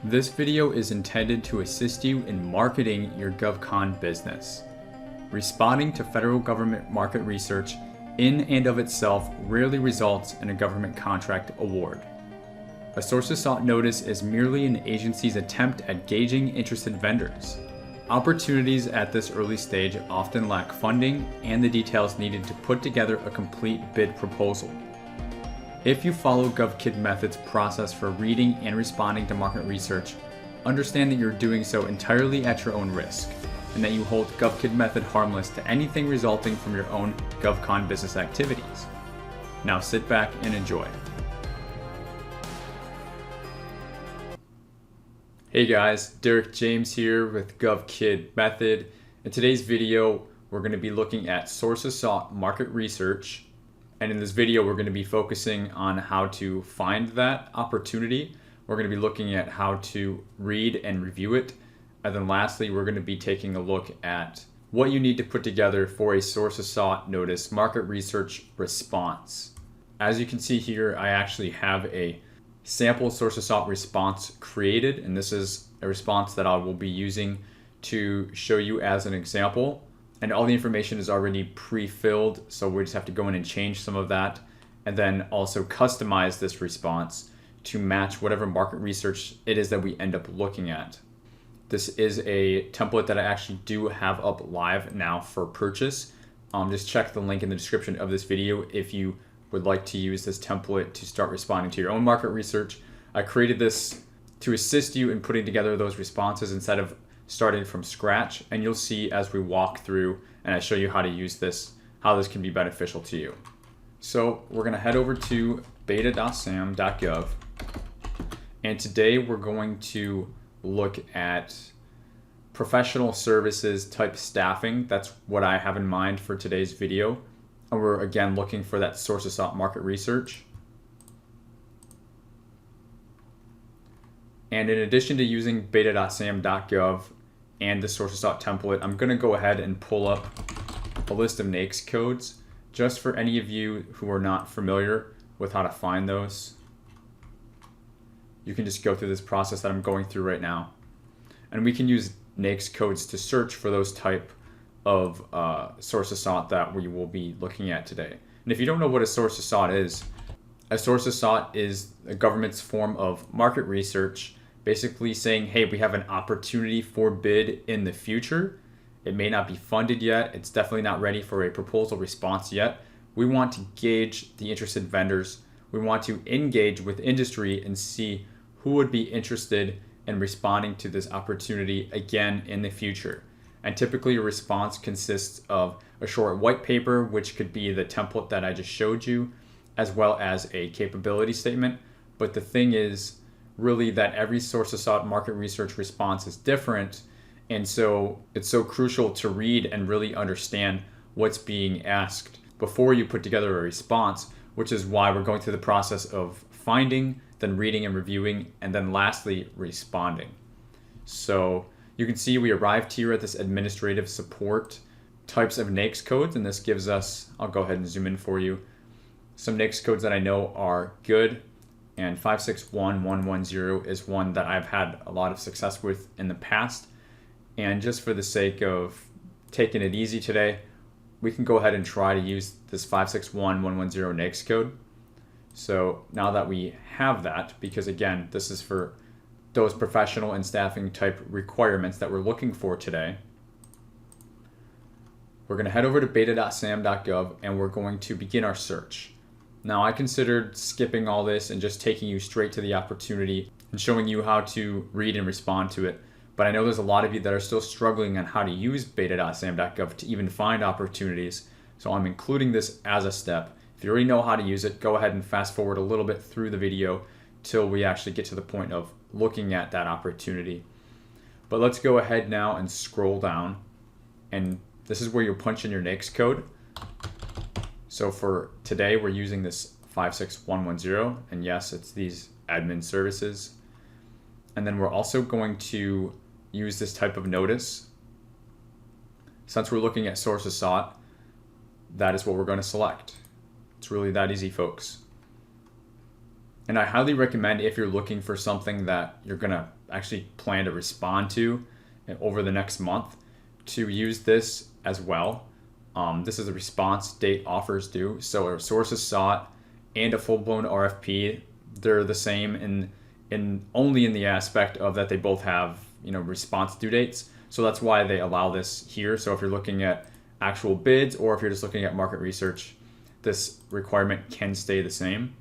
This video is intended to assist you in marketing your GovCon business. Responding to federal government market research in and of itself rarely results in a government contract award. A sources sought notice is merely an agency's attempt at gauging interested vendors. Opportunities at this early stage often lack funding and the details needed to put together a complete bid proposal. If you follow GovKid Method's process for reading and responding to market research, understand that you're doing so entirely at your own risk, and that you hold GovKid Method harmless to anything resulting from your own GovCon business activities. Now sit back and enjoy. Hey guys, Derek James here with GovKid Method. In today's video, we're going to be looking at sources sought market research. And in this video, we're going to be focusing on how to find that opportunity. We're going to be looking at how to read and review it. And then lastly, we're going to be taking a look at what you need to put together for a sources sought notice market research response. As you can see here, I actually have a sample sources sought response created, and this is a response that I will be using to show you as an example. And all the information is already pre-filled, so we just have to go in and change some of that, and then also customize this response to match whatever market research it is that we end up looking at. This is a template that I actually do have up live now for purchase. Just check the link in the description of this video if you would like to use this template to start responding to your own market research. I created this to assist you in putting together those responses instead of starting from scratch, and you'll see as we walk through and I show you how to use this, how this can be beneficial to you. So we're going to head over to Beta.Sam.gov, and today we're going to look at professional services type staffing. That's what I have in mind for today's video. And we're again looking for that sources sought market research. And in addition to using Beta.Sam.gov and the sources sought template, I'm going to go ahead and pull up a list of NAICS codes just for any of you who are not familiar with how to find those. You can just go through this process that I'm going through right now. And we can use NAICS codes to search for those type of sources sought that we will be looking at today. And if you don't know what a sources sought is, a sources sought is a government's form of market research, basically saying, hey, we have an opportunity for bid in the future. It may not be funded yet. It's definitely not ready for a proposal response yet. We want to gauge the interested vendors. We want to engage with industry and see who would be interested in responding to this opportunity again in the future. And typically a response consists of a short white paper, which could be the template that I just showed you, as well as a capability statement. But the thing is really that every sources sought market research response is different. And so it's so crucial to read and really understand what's being asked before you put together a response, which is why we're going through the process of finding, then reading and reviewing, and then lastly, responding. So you can see we arrived here at this administrative support types of NAICS codes, and this gives us, I'll go ahead and zoom in for you, some NAICS codes that I know are good, and 561110 is one that I've had a lot of success with in the past. And just for the sake of taking it easy today, we can go ahead and try to use this 561110 NAICS code. So now that we have that, because again, this is for those professional and staffing type requirements that we're looking for today, we're going to head over to Beta.Sam.gov and we're going to begin our search. Now, I considered skipping all this and just taking you straight to the opportunity and showing you how to read and respond to it. But I know there's a lot of you that are still struggling on how to use Beta.Sam.gov to even find opportunities. So I'm including this as a step. If you already know how to use it, go ahead and fast forward a little bit through the video till we actually get to the point of looking at that opportunity. But let's go ahead now and scroll down. And this is where you'll punch in your NAICS code. So for today, we're using this 56110, and yes, it's these admin services. And then we're also going to use this type of notice. Since we're looking at sources sought, that is what we're going to select. It's really that easy, folks. And I highly recommend, if you're looking for something that you're going to actually plan to respond to over the next month, to use this as well. This is a response date offers due. So a sources sought and a full-blown RFP, they're the same in only in the aspect of that they both have, response due dates. So that's why they allow this here. So if you're looking at actual bids, or if you're just looking at market research, this requirement can stay the same.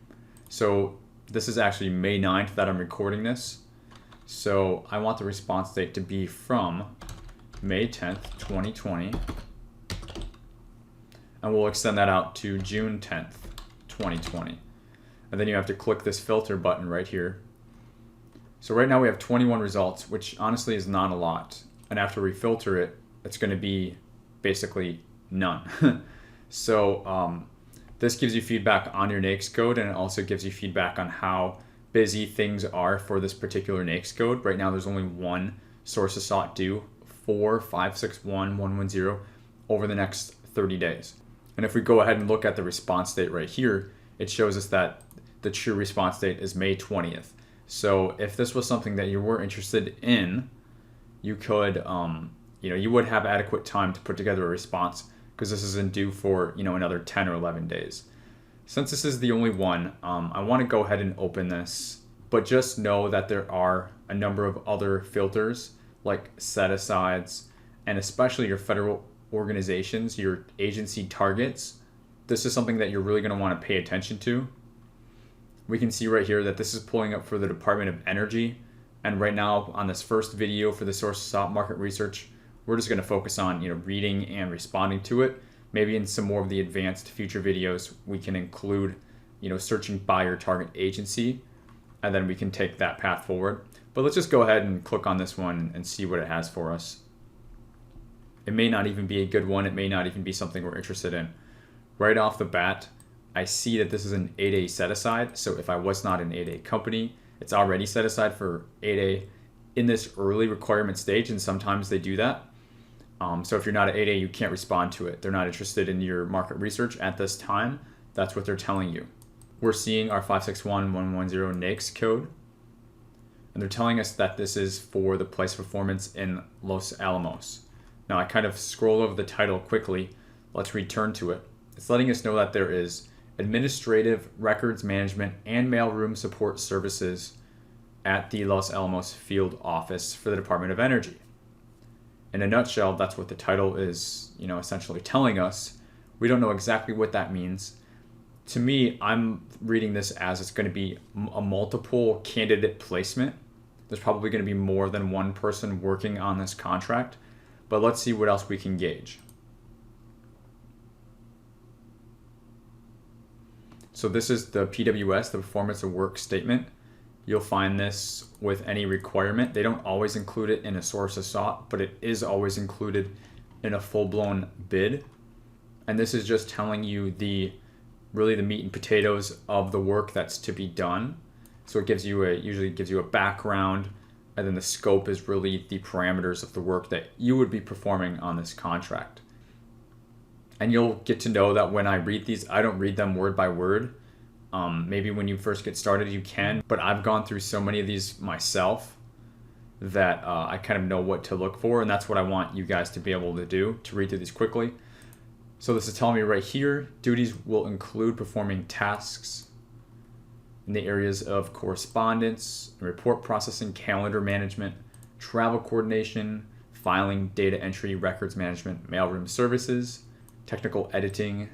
So this is actually May 9th that I'm recording this. So I want the response date to be from May 10th, 2020. And we'll extend that out to June 10th, 2020. And then you have to click this filter button right here. So right now we have 21 results, which honestly is not a lot. And after we filter it, it's going to be basically none. So this gives you feedback on your NAICS code, and it also gives you feedback on how busy things are for this particular NAICS code. Right now there's only one sources sought due, 4561110, over the next 30 days. And if we go ahead and look at the response date right here, it shows us that the true response date is May 20th. So if this was something that you were interested in, you could, you would have adequate time to put together a response, because this isn't due for, another 10 or 11 days. Since this is the only one, I want to go ahead and open this, but just know that there are a number of other filters like set-asides, and especially your federal organizations, your agency targets. This is something that you're really going to want to pay attention to. We can see right here that this is pulling up for the Department of Energy. And right now on this first video for the sources sought market research, we're just going to focus on, reading and responding to it. Maybe in some more of the advanced future videos, we can include, searching by your target agency, and then we can take that path forward. But let's just go ahead and click on this one and see what it has for us. It may not even be a good one. It may not even be something we're interested in. Right off the bat, I see that this is an 8A set aside. So if I was not an 8A company, it's already set aside for 8A in this early requirement stage, and sometimes they do that. So if you're not an 8A, you can't respond to it. They're not interested in your market research at this time. That's what they're telling you. We're seeing our 561110 NAICS code, and they're telling us that this is for the place of performance in Los Alamos. Now I kind of scroll over the title quickly. Let's return to it. It's letting us know that there is administrative records management and mailroom support services at the Los Alamos field office for the Department of Energy. In a nutshell, that's what the title is, essentially telling us. We don't know exactly what that means. To me, I'm reading this as it's going to be a multiple candidate placement. There's probably going to be more than one person working on this contract, but let's see what else we can gauge. So this is the PWS, the Performance of Work Statement. You'll find this with any requirement. They don't always include it in a sources sought, but it is always included in a full-blown bid. And this is just telling you really the meat and potatoes of the work that's to be done. So it usually gives you a background, and then the scope is really the parameters of the work that you would be performing on this contract. And you'll get to know that when I read these, I don't read them word by word. Maybe when you first get started, you can, but I've gone through so many of these myself that I kind of know what to look for, and that's what I want you guys to be able to do, to read through these quickly. So this is telling me right here, duties will include performing tasks in the areas of correspondence, report processing, calendar management, travel coordination, filing, data entry, records management, mailroom services, technical editing,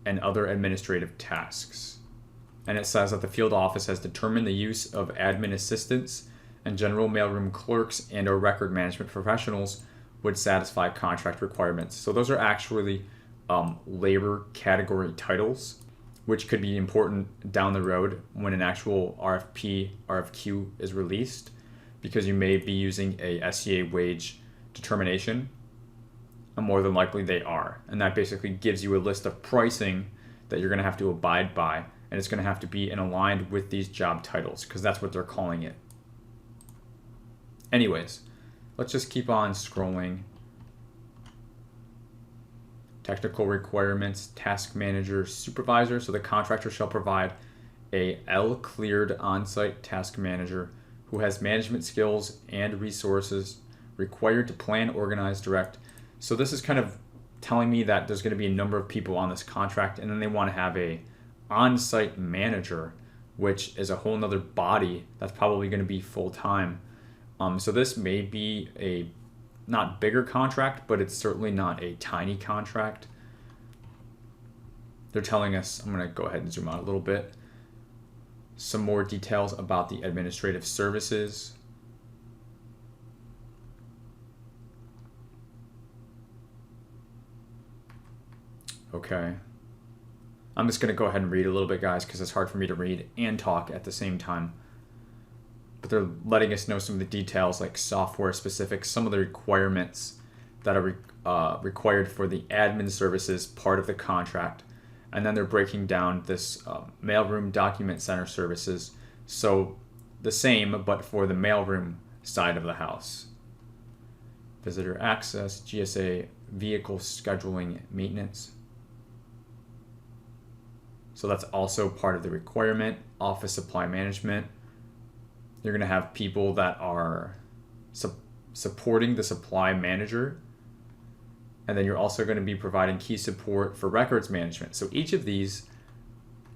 and other administrative tasks. And it says that the field office has determined the use of admin assistants and general mailroom clerks and or record management professionals would satisfy contract requirements. So those are actually labor category titles, which could be important down the road when an actual RFQ is released, because you may be using a SCA wage determination, and more than likely they are. And that basically gives you a list of pricing that you're going to have to abide by, and it's going to have to be aligned with these job titles, because that's what they're calling it. Anyways, let's just keep on scrolling. Technical requirements, task manager, supervisor. So the contractor shall provide a L cleared on-site task manager who has management skills and resources required to plan, organize, direct. So this is kind of telling me that there's going to be a number of people on this contract, and then they want to have a on-site manager, which is a whole nother body that's probably going to be full-time. So this may be a not bigger contract, but it's certainly not a tiny contract. They're telling us, I'm going to go ahead and zoom out a little bit, some more details about the administrative services. Okay. I'm just going to go ahead and read a little bit, guys, because it's hard for me to read and talk at the same time. But they're letting us know some of the details, like software specifics, some of the requirements that are required for the admin services part of the contract. And then they're breaking down this mailroom document center services. So the same, but for the mailroom side of the house. Visitor access, GSA, vehicle scheduling, maintenance. So that's also part of the requirement. Office supply management. You're going to have people that are supporting the supply manager. And then you're also going to be providing key support for records management. So each of these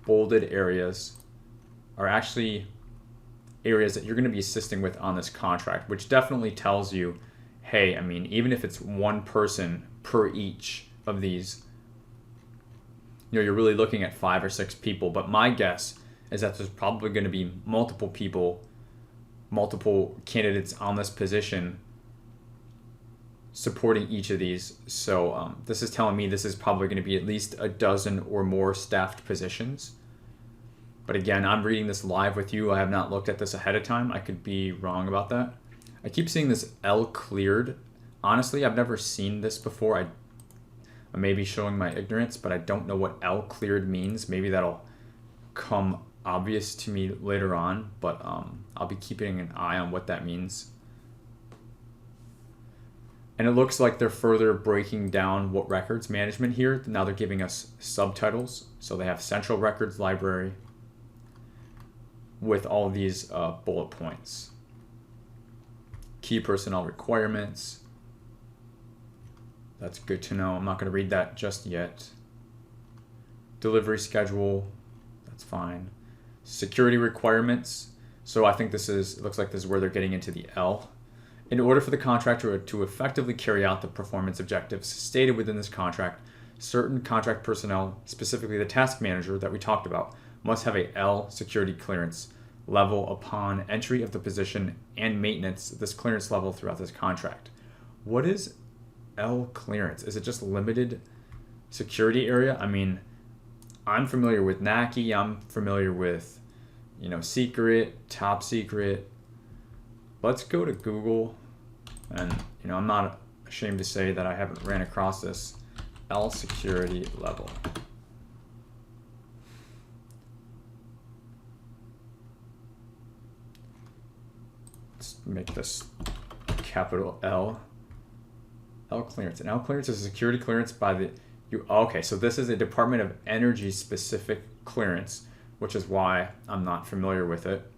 bolded areas are actually areas that you're going to be assisting with on this contract, which definitely tells you, hey, I mean, even if it's one person per each of these, you're really looking at 5 or 6 people. But my guess is that there's probably going to be multiple people, multiple candidates on this position supporting each of these. So this is telling me this is probably going to be at least a dozen or more staffed positions. But again, I'm reading this live with you. I have not looked at this ahead of time. I could be wrong about that. I keep seeing this L cleared. Honestly, I've never seen this before. I may be showing my ignorance, but I don't know what L cleared means. Maybe that'll come obvious to me later on, but I'll be keeping an eye on what that means. And it looks like they're further breaking down what records management here. Now they're giving us subtitles. So they have Central Records Library with all these bullet points. Key personnel requirements. That's good to know. I'm not going to read that just yet. Delivery schedule. That's fine. Security requirements. So I think it looks like this is where they're getting into the L. In order for the contractor to effectively carry out the performance objectives stated within this contract, certain contract personnel, specifically the task manager that we talked about, must have a L security clearance level upon entry of the position and maintenance this clearance level throughout this contract. What is L clearance? Is it just limited security area? I mean, I'm familiar with NACI. I'm familiar with, secret, top secret. Let's go to Google, and I'm not ashamed to say that I haven't ran across this L security level. Let's make this capital L. L clearance. An L clearance is a security clearance by the okay, so this is a Department of Energy specific clearance, which is why I'm not familiar with it.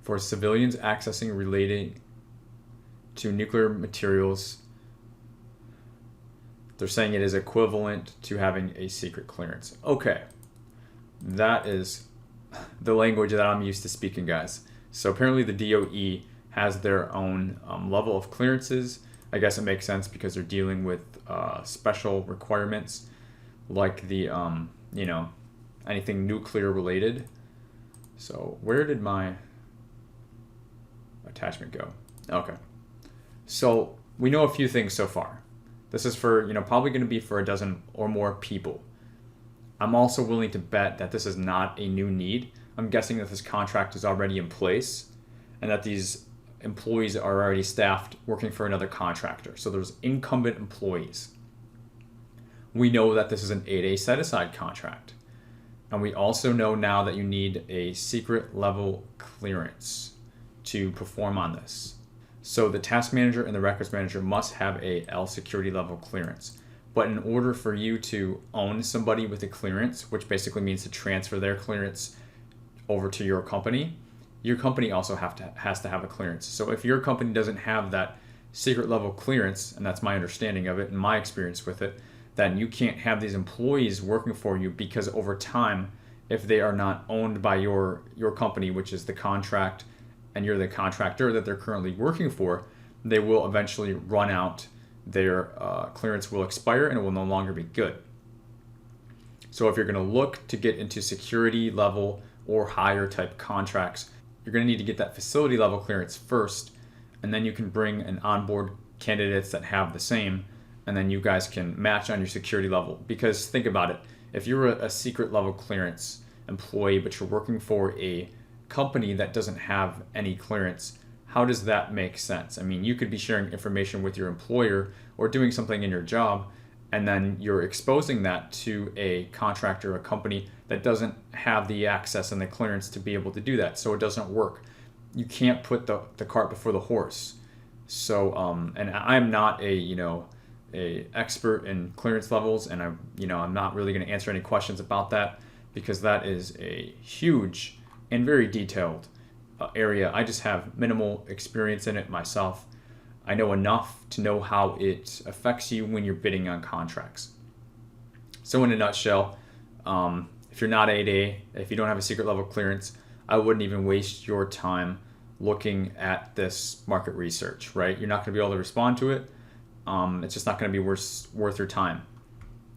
For civilians accessing relating to nuclear materials, they're saying it is equivalent to having a secret clearance. Okay, that is the language that I'm used to speaking, guys. So apparently the DOE has their own level of clearances. I guess it makes sense because they're dealing with special requirements like the, anything nuclear related. So where did my attachment go? Okay. So we know a few things so far. This is for, probably going to be for a dozen or more people. I'm also willing to bet that this is not a new need. I'm guessing that this contract is already in place and that these employees are already staffed working for another contractor. So there's incumbent employees. We know that this is an 8A set-aside contract. And we also know now that you need a secret level clearance to perform on this. So the task manager and the records manager must have a L security level clearance. But in order for you to own somebody with a clearance, which basically means to transfer their clearance over to your company also has to have a clearance. So if your company doesn't have that secret level clearance, and that's my understanding of it and my experience with it, then you can't have these employees working for you, because over time, if they are not owned by your company, which is the contract, and you're the contractor that they're currently working for, they will eventually run out. Their clearance will expire and it will no longer be good. So if you're going to look to get into security level or higher type contracts, you're going to need to get that facility level clearance first, and then you can bring and onboard candidates that have the same, and then you guys can match on your security level. Because think about it, if you're a secret level clearance employee, but you're working for a company that doesn't have any clearance, how does that make sense? I mean, you could be sharing information with your employer or doing something in your job, and then you're exposing that to a contractor, a company that doesn't have the access and the clearance to be able to do that. So it doesn't work. You can't put the cart before the horse. So, and I'm not a expert in clearance levels, and I'm not really going to answer any questions about that, because that is a huge and very detailed area. I just have minimal experience in it myself. I know enough to know how it affects you when you're bidding on contracts. So in a nutshell, if you're not 8A, if you don't have a secret level clearance, I wouldn't even waste your time looking at this market research, right? You're not going to be able to respond to it. It's just not going to be worth your time.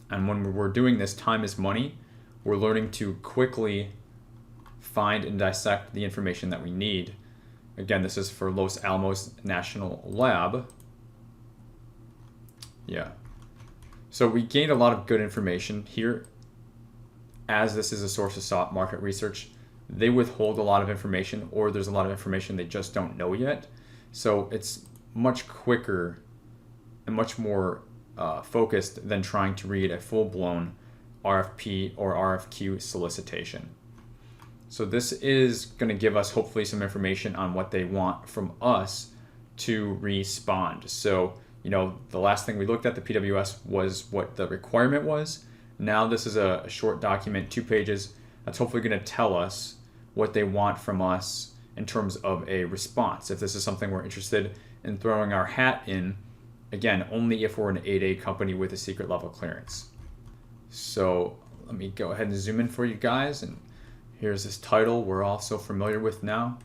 And when we're doing this, time is money. We're learning to quickly find and dissect the information that we need. Again, this is for Los Alamos National Lab. Yeah. So we gained a lot of good information here. As this is a source of sought market research, they withhold a lot of information, or there's a lot of information they just don't know yet. So it's much quicker and much more focused than trying to read a full-blown RFP or RFQ solicitation. So this is going to give us hopefully some information on what they want from us to respond. So, the last thing we looked at, the PWS, was what the requirement was. Now this is a short document, 2 pages, that's hopefully going to tell us what they want from us in terms of a response. If this is something we're interested in throwing our hat in, again, only if we're an 8A company with a secret level clearance. So let me go ahead and zoom in for you guys, and here's this title we're all so familiar with now,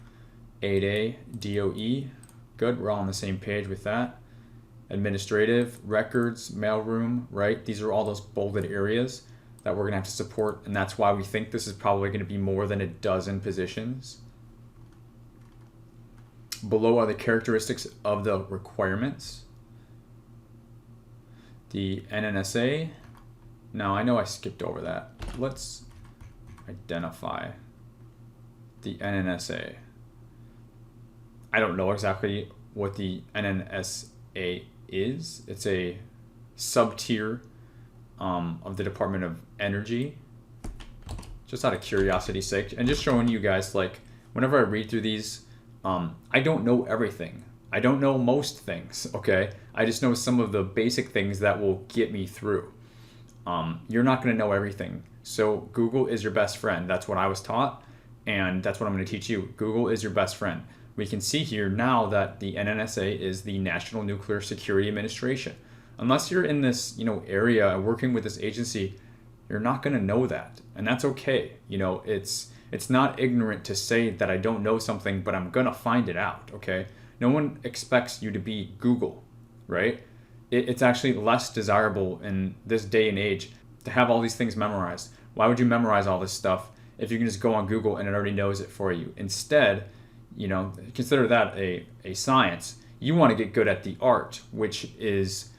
8A DOE. Good, we're all on the same page with that. Administrative, records, mailroom, right? These are all those bolded areas that we're gonna have to support, and that's why we think this is probably gonna be more than a dozen positions. Below are the characteristics of the requirements. The NNSA, now I know I skipped over that. Let's identify the NNSA. I don't know exactly what the NNSA is. It's a sub-tier of the Department of Energy. Just out of curiosity's sake, and just showing you guys, like, whenever I read through these, I don't know everything. I don't know most things, okay? I just know some of the basic things that will get me through. You're not gonna know everything. So Google is your best friend. That's what I was taught, and that's what I'm gonna teach you. Google is your best friend. We can see here now that the NNSA is the National Nuclear Security Administration. Unless you're in this, area working with this agency, you're not gonna know that, and that's okay. It's not ignorant to say that I don't know something, but I'm gonna find it out, okay? No one expects you to be Google, right? It's actually less desirable in this day and age to have all these things memorized. Why would you memorize all this stuff if you can just go on Google and it already knows it for you? Instead, consider that a science. You want to get good at the art, which is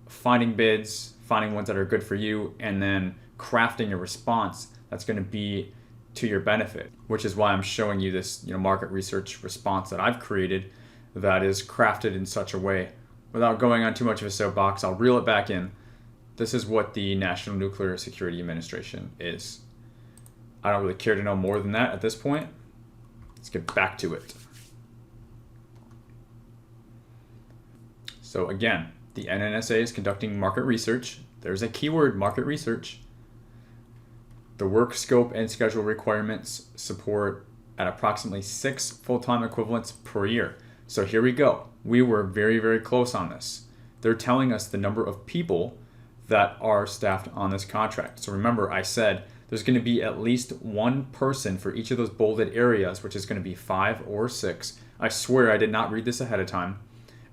finding bids, finding ones that are good for you, and then crafting a response that's going to be to your benefit, which is why I'm showing you this market research response that I've created that is crafted in such a way. Without going on too much of a soapbox, I'll reel it back in. This is what the National Nuclear Security Administration is. I don't really care to know more than that at this point. Let's get back to it. So again, the NNSA is conducting market research. there's a keyword, market research. The work scope and schedule requirements support at approximately 6 full-time equivalents per year. So here we go. We were very, very close on this. They're telling us the number of people that are staffed on this contract. So remember, I said there's going to be at least one person for each of those bolded areas, which is going to be 5 or 6. I swear I did not read this ahead of time.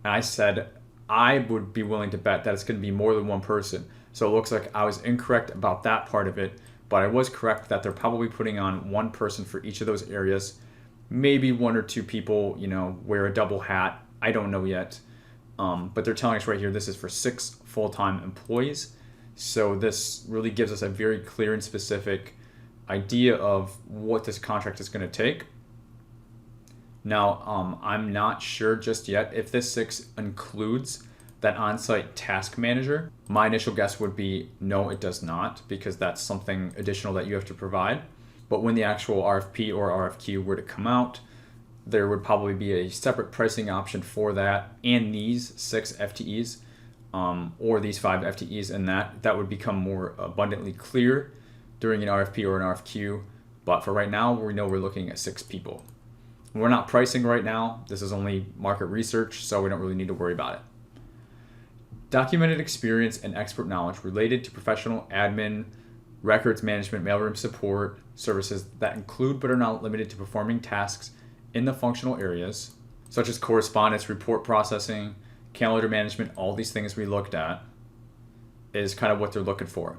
And I said I would be willing to bet that it's going to be more than one person. So it looks like I was incorrect about that part of it, but I was correct that they're probably putting on one person for each of those areas. Maybe 1 or 2 people, wear a double hat. I don't know yet. But they're telling us right here, this is for 6 full-time employees. So this really gives us a very clear and specific idea of what this contract is going to take. Now, I'm not sure just yet if this 6 includes that on-site task manager. My initial guess would be no, it does not, because that's something additional that you have to provide. But when the actual RFP or RFQ were to come out, there would probably be a separate pricing option for that and these 6 FTEs or these 5 FTEs, and that would become more abundantly clear during an RFP or an RFQ. But for right now, we know we're looking at 6 people. We're not pricing right now. This is only market research, so we don't really need to worry about it. Documented experience and expert knowledge related to professional admin, records management, mailroom support services that include but are not limited to performing tasks in the functional areas, such as correspondence, report processing, calendar management, all these things we looked at, is kind of what they're looking for.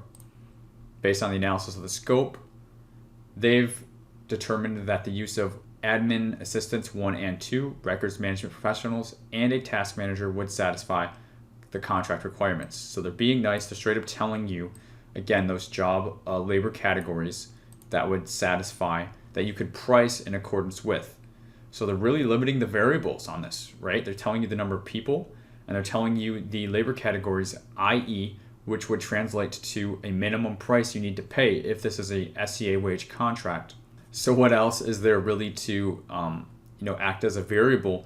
Based on the analysis of the scope, they've determined that the use of admin assistants 1 and 2, records management professionals, and a task manager would satisfy the contract requirements. So they're being nice. They're straight up telling you, again, those job labor categories that would satisfy, that you could price in accordance with. So they're really limiting the variables on this, right? They're telling you the number of people, and they're telling you the labor categories, i.e., which would translate to a minimum price you need to pay if this is a SCA wage contract. So what else is there really to act as a variable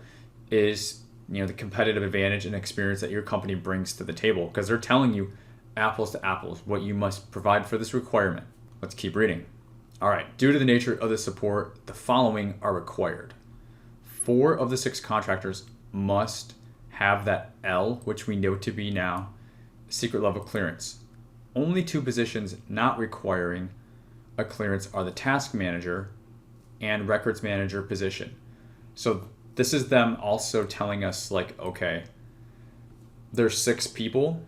is the competitive advantage and experience that your company brings to the table, because they're telling you apples to apples what you must provide for this requirement. Let's keep reading. All right, due to the nature of the support, the following are required. 4 of the 6 contractors must have that L, which we know to be now secret level clearance. Only 2 positions not requiring a clearance are the task manager and records manager position. So this is them also telling us, like, okay, there's 6 people.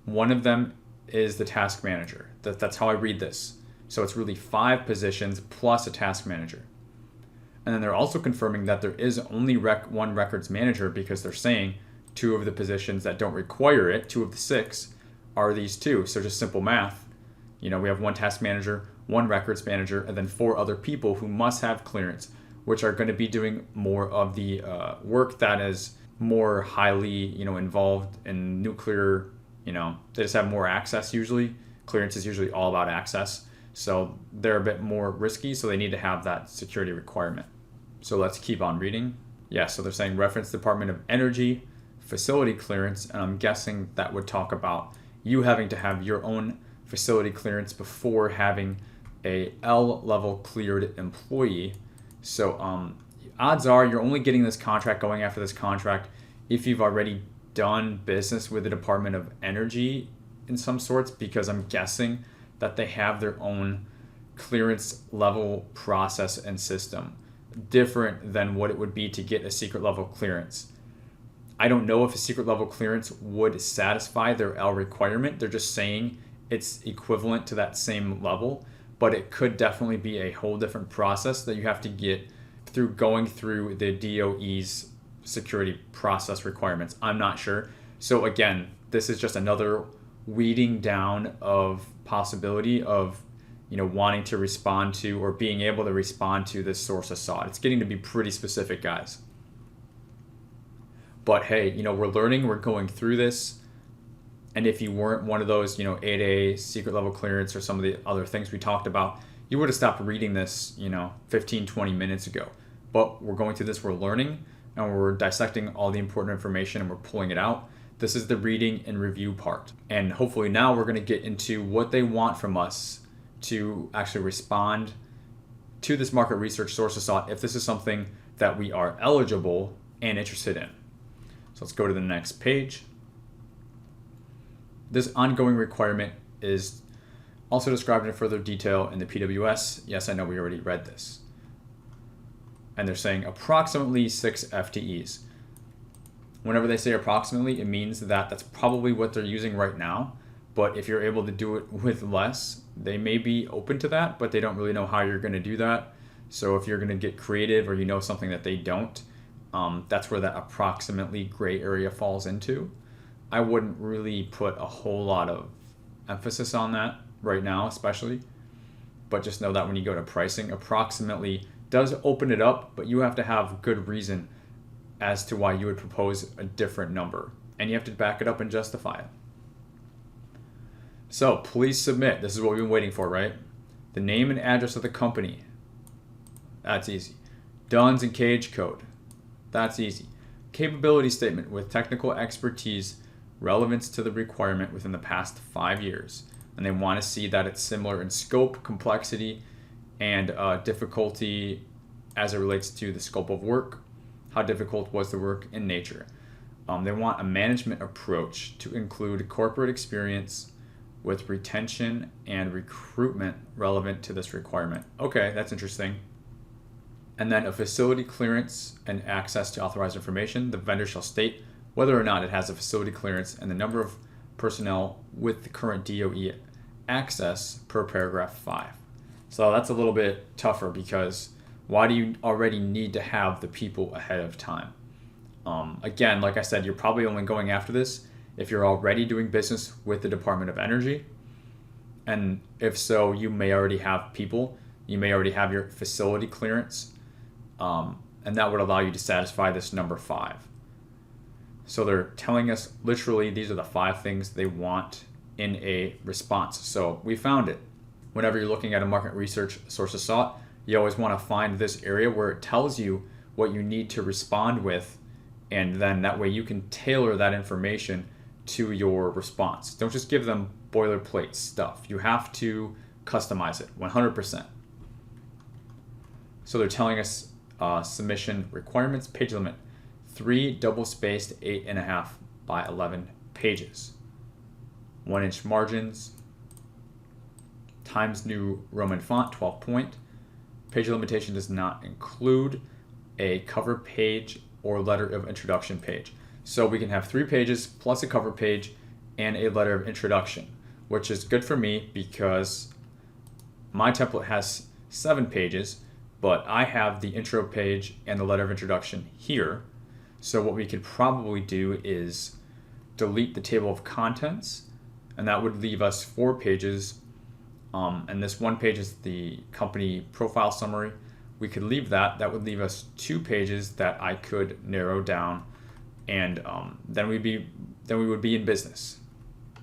One of them is the task manager. That's how I read this. So it's really 5 positions plus a task manager. And then they're also confirming that there is only one records manager, because they're saying 2 of the positions that don't require it, 2 of the 6, are these 2. So just simple math. We have 1 task manager, 1 records manager, and then 4 other people who must have clearance, which are going to be doing more of the work that is more highly, involved in nuclear. They just have more access usually. Clearance is usually all about access. So they're a bit more risky, so they need to have that security requirement. So let's keep on reading. Yeah, so they're saying reference Department of Energy, facility clearance, and I'm guessing that would talk about you having to have your own facility clearance before having a L level cleared employee. So odds are you're only getting this contract, going after this contract, if you've already done business with the Department of Energy in some sorts, because I'm guessing that they have their own clearance level process and system, different than what it would be to get a secret level clearance. I don't know if a secret level clearance would satisfy their L requirement. They're just saying it's equivalent to that same level, but it could definitely be a whole different process that you have to get through going through the DOE's security process requirements. I'm not sure. So again, this is just another weeding down of possibility of wanting to respond to or being able to respond to this source assault. It's getting to be pretty specific, guys. But hey, we're learning, we're going through this. And if you weren't one of those, 8A secret level clearance or some of the other things we talked about, you would have stopped reading this, 15, 20 minutes ago. But we're going through this, we're learning, and we're dissecting all the important information and we're pulling it out. This is the reading and review part. And hopefully now we're going to get into what they want from us to actually respond to this market research source of thought if this is something that we are eligible and interested in. So let's go to the next page. This ongoing requirement is also described in further detail in the PWS. Yes, I know we already read this. And they're saying approximately 6 FTEs. Whenever they say approximately, it means that that's probably what they're using right now. But if you're able to do it with less, they may be open to that, but they don't really know how you're going to do that. So if you're going to get creative or you know something that they don't, that's where that approximately gray area falls into. I wouldn't really put a whole lot of emphasis on that right now, especially. But just know that when you go to pricing, approximately does open it up, but you have to have good reason as to why you would propose a different number. And you have to back it up and justify it. So please submit. This is what we've been waiting for, right? The name and address of the company. That's easy. Duns and Cage code. That's easy. Capability statement with technical expertise, relevance to the requirement within the past 5 years. And they want to see that it's similar in scope, complexity, and difficulty as it relates to the scope of work. How difficult was the work in nature? They want a management approach to include corporate experience with retention and recruitment relevant to this requirement. Okay, that's interesting. And then a facility clearance and access to authorized information. The vendor shall state whether or not it has a facility clearance and the number of personnel with the current DOE access per paragraph 5. So that's a little bit tougher because why do you already need to have the people ahead of time? Again, like I said, you're probably only going after this if you're already doing business with the Department of Energy. And if so, you may already have people. You may already have your facility clearance. And that would allow you to satisfy this number 5. So they're telling us literally these are the 5 things they want in a response. So we found it. Whenever you're looking at a market research source of sought, you always want to find this area where it tells you what you need to respond with, and then that way you can tailor that information to your response. Don't just give them boilerplate stuff. You have to customize it 100%. So they're telling us submission requirements, page limit, 3 double-spaced 8.5 by 11 pages. 1-inch margins, Times New Roman font, 12 point. Page limitation does not include a cover page or letter of introduction page. So we can have 3 pages plus a cover page and a letter of introduction, which is good for me because my template has 7 pages, but I have the intro page and the letter of introduction here. So what we could probably do is delete the table of contents, and that would leave us 4 pages. And this 1 page is the company profile summary. We could leave that. That would leave us 2 pages that I could narrow down, and then we would be in business.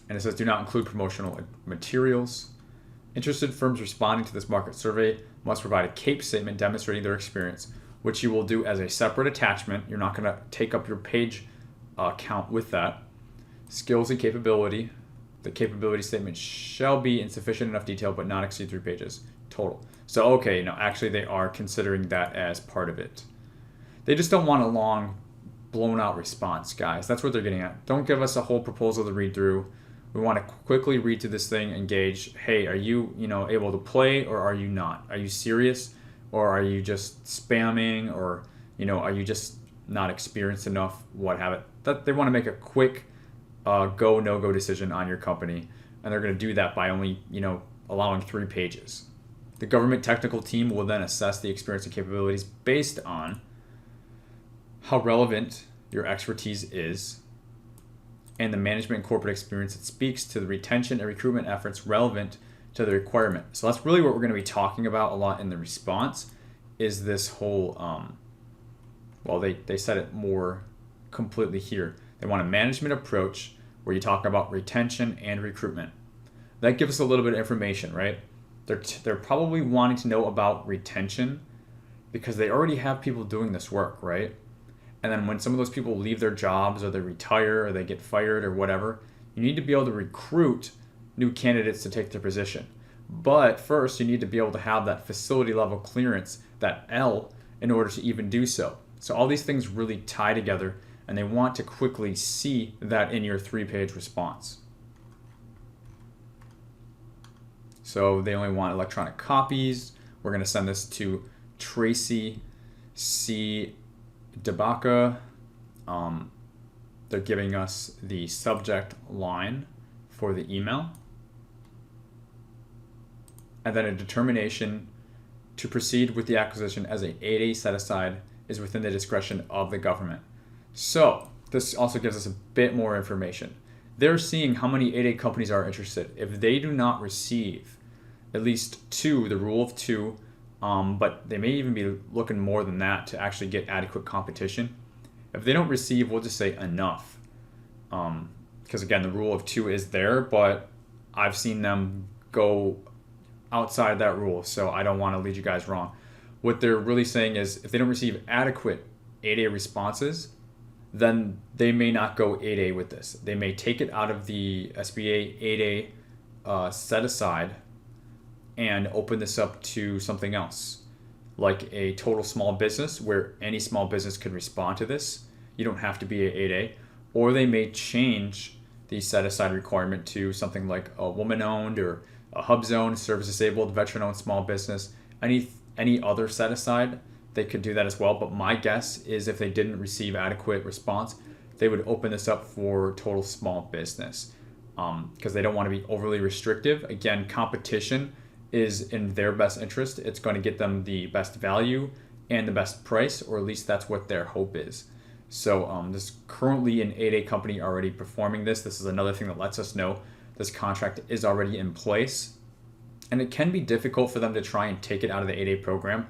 And it says do not include promotional materials. Interested firms responding to this market survey must provide a CAPE statement demonstrating their experience, which you will do as a separate attachment. You're not going to take up your page count with that. Skills and capability. The capability statement shall be in sufficient enough detail but not exceed 3 pages total. So, okay, no, actually they are considering that as part of it. They just don't want a long, blown out response, guys. That's what they're getting at. Don't give us a whole proposal to read through. We want to quickly read through this thing and gauge, hey, are you, able to play or are you not? Are you serious or are you just spamming or, are you just not experienced enough? What have it? That they want to make a quick go, no-go decision on your company, and they're going to do that by only, allowing 3 pages. The government technical team will then assess the experience and capabilities based on how relevant your expertise is and the management and corporate experience that speaks to the retention and recruitment efforts relevant to the requirement. So that's really what we're going to be talking about a lot in the response is this whole, they said it more completely here. They want a management approach where you talk about retention and recruitment. That gives us a little bit of information, right? They're probably wanting to know about retention because they already have people doing this work, right? And then when some of those people leave their jobs or they retire or they get fired or whatever, you need to be able to recruit new candidates to take their position. But first, you need to be able to have that facility level clearance, that L, in order to even do so. So all these things really tie together, and they want to quickly see that in your 3-page response. So they only want electronic copies. We're going to send this to Tracy C. DeBaca. They're giving us the subject line for the email. And then a determination to proceed with the acquisition as a 8A set aside is within the discretion of the government. So this also gives us a bit more information. They're seeing how many 8A companies are interested. If they do not receive at least 2, the rule of 2, but they may even be looking more than that to actually get adequate competition. If they don't receive, we'll just say enough. Because again, the rule of 2 is there, but I've seen them go outside that rule, so I don't want to lead you guys wrong. What they're really saying is if they don't receive adequate 8A responses, then they may not go 8A with this. They may take it out of the SBA 8A set aside and open this up to something else, like a total small business where any small business could respond to this. You don't have to be a 8A. Or they may change the set aside requirement to something like a woman-owned or a hub zone, service-disabled, veteran-owned small business. Any other set aside, they could do that as well. But my guess is if they didn't receive adequate response, they would open this up for total small business because they don't want to be overly restrictive. Again, competition is in their best interest. It's going to get them the best value and the best price, or at least that's what their hope is. So there's currently an 8A company already performing this. This is another thing that lets us know this contract is already in place. And it can be difficult for them to try and take it out of the 8A program.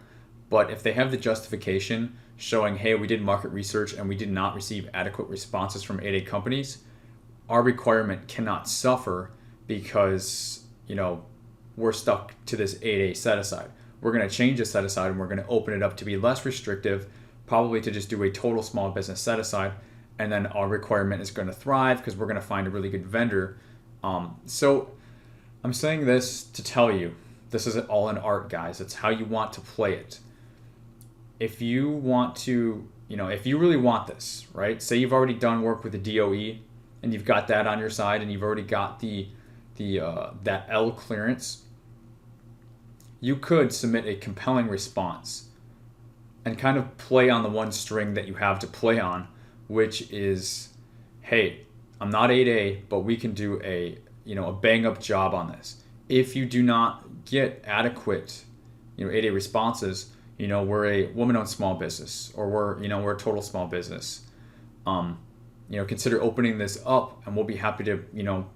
But if they have the justification showing, hey, we did market research and we did not receive adequate responses from 8A companies, our requirement cannot suffer because, we're stuck to this 8A set aside. We're going to change the set aside and we're going to open it up to be less restrictive, probably to just do a total small business set aside. And then our requirement is going to thrive because we're going to find a really good vendor. So I'm saying this to tell you, this isn't all an art, guys. It's how you want to play it. If you want to, if you really want this, right? Say you've already done work with the DOE and you've got that on your side and you've already got that L clearance, you could submit a compelling response and kind of play on the one string that you have to play on, which is, hey, I'm not 8A, but we can do a bang up job on this. If you do not get adequate, 8A responses, we're a woman-owned small business, or we're a total small business. Consider opening this up, and we'll be happy to,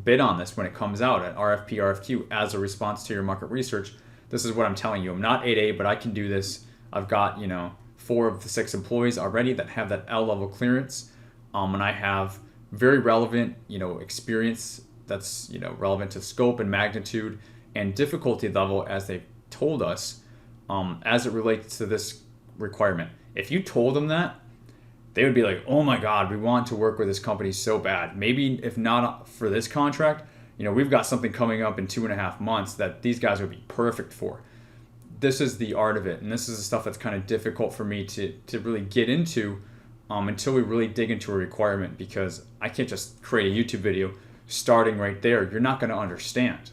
bid on this when it comes out at RFP, RFQ as a response to your market research. This is what I'm telling you. I'm not 8A, but I can do this. I've got, 4 of the 6 employees already that have that L level clearance. And I have very relevant, experience that's, relevant to scope and magnitude and difficulty level as they've told us as it relates to this requirement. If you told them that, they would be like, oh my God, we want to work with this company so bad. Maybe if not for this contract, we've got something coming up in 2.5 months that these guys would be perfect for. This is the art of it. And this is the stuff that's kind of difficult for me to really get into until we really dig into a requirement, because I can't just create a YouTube video starting right there. You're not going to understand.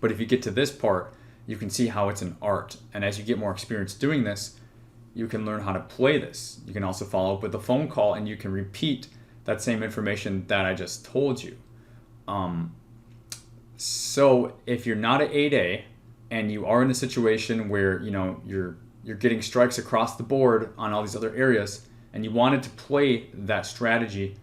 But if you get to this part, you can see how it's an art. And as you get more experience doing this, you can learn how to play this. You can also follow up with a phone call and you can repeat that same information that I just told you. So if you're not an 8A and you are in a situation where you're getting strikes across the board on all these other areas and you wanted to play that strategy,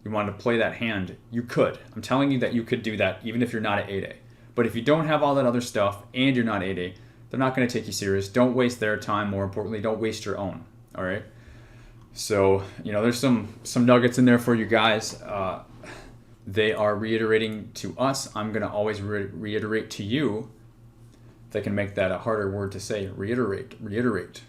you wanted to play that hand, you could. I'm telling you that you could do that even if you're not an 8A. But if you don't have all that other stuff and you're not 8A, they're not going to take you serious. Don't waste their time. More importantly, don't waste your own. All right. So, there's some nuggets in there for you guys. They are reiterating to us. I'm going to always reiterate to you. They can make that a harder word to say. Reiterate.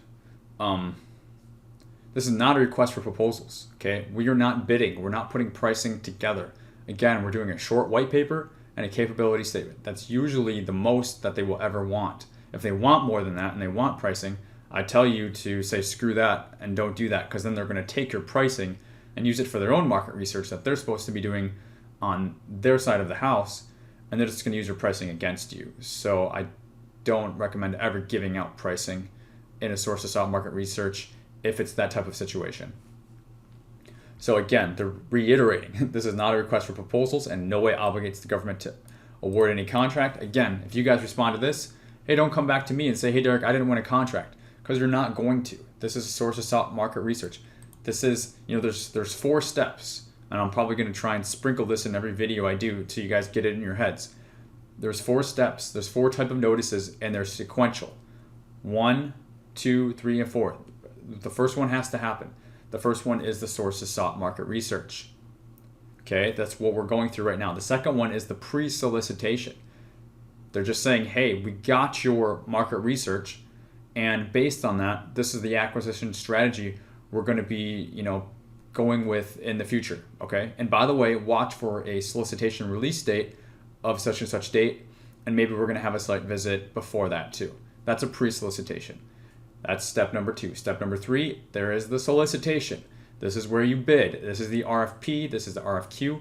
This is not a request for proposals, okay? We are not bidding. We're not putting pricing together. Again, we're doing a short white paper and a capability statement. That's usually the most that they will ever want. If they want more than that and they want pricing, I tell you to say screw that and don't do that, because then they're going to take your pricing and use it for their own market research that they're supposed to be doing on their side of the house, and they're just going to use your pricing against you. So I don't recommend ever giving out pricing in a source to stop market research if it's that type of situation. So again, they're reiterating, this is not a request for proposals and no way obligates the government to award any contract. Again, if you guys respond to this, hey, don't come back to me and say, hey, Derek, I didn't win a contract, because you're not going to. This is a source to stop market research. This is, there's 4 steps, and I'm probably going to try and sprinkle this in every video I do till you guys get it in your heads. There's 4 steps, there's 4 type of notices, and they're sequential. 1, 2, 3, and 4. The first one has to happen. The first one is the source to stop market research. Okay, that's what we're going through right now. The second one is the pre-solicitation. They're just saying, hey, we got your market research, and based on that, this is the acquisition strategy we're going to be, going with in the future. Okay, and by the way, watch for a solicitation release date of such and such date, and maybe we're going to have a site visit before that too. That's a pre-solicitation. That's step number 2. Step number 3, there is the solicitation. This is where you bid. This is the RFP. This is the RFQ,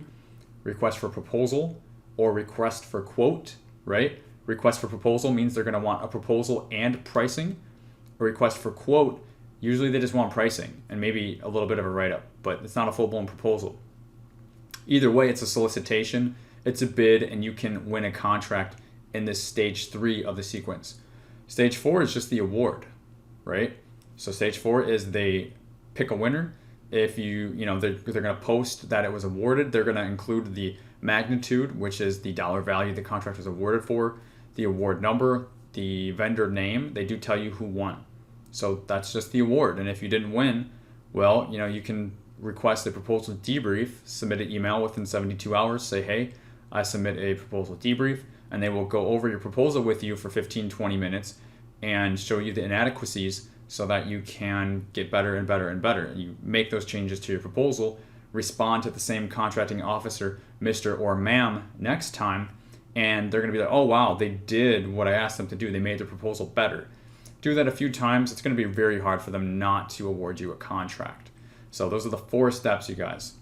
request for proposal or request for quote, right? Request for proposal means they're going to want a proposal and pricing. A request for quote, usually they just want pricing and maybe a little bit of a write-up, but it's not a full-blown proposal. Either way, it's a solicitation, it's a bid, and you can win a contract in this stage 3 of the sequence. Stage 4 is just the award, right? So stage 4 is they pick a winner. If they're going to post that it was awarded, they're going to include the magnitude, which is the dollar value the contract was awarded for, the award number, the vendor name. They do tell you who won. So that's just the award. And if you didn't win, well, you can request a proposal debrief, submit an email within 72 hours, say, hey, I submit a proposal debrief, and they will go over your proposal with you for 15-20 minutes and show you the inadequacies so that you can get better and better and better. And you make those changes to your proposal, respond to the same contracting officer, Mr. or ma'am, next time, and they're going to be like, oh, wow, they did what I asked them to do. They made the proposal better. Do that a few times. It's going to be very hard for them not to award you a contract. So those are the 4 steps, you guys.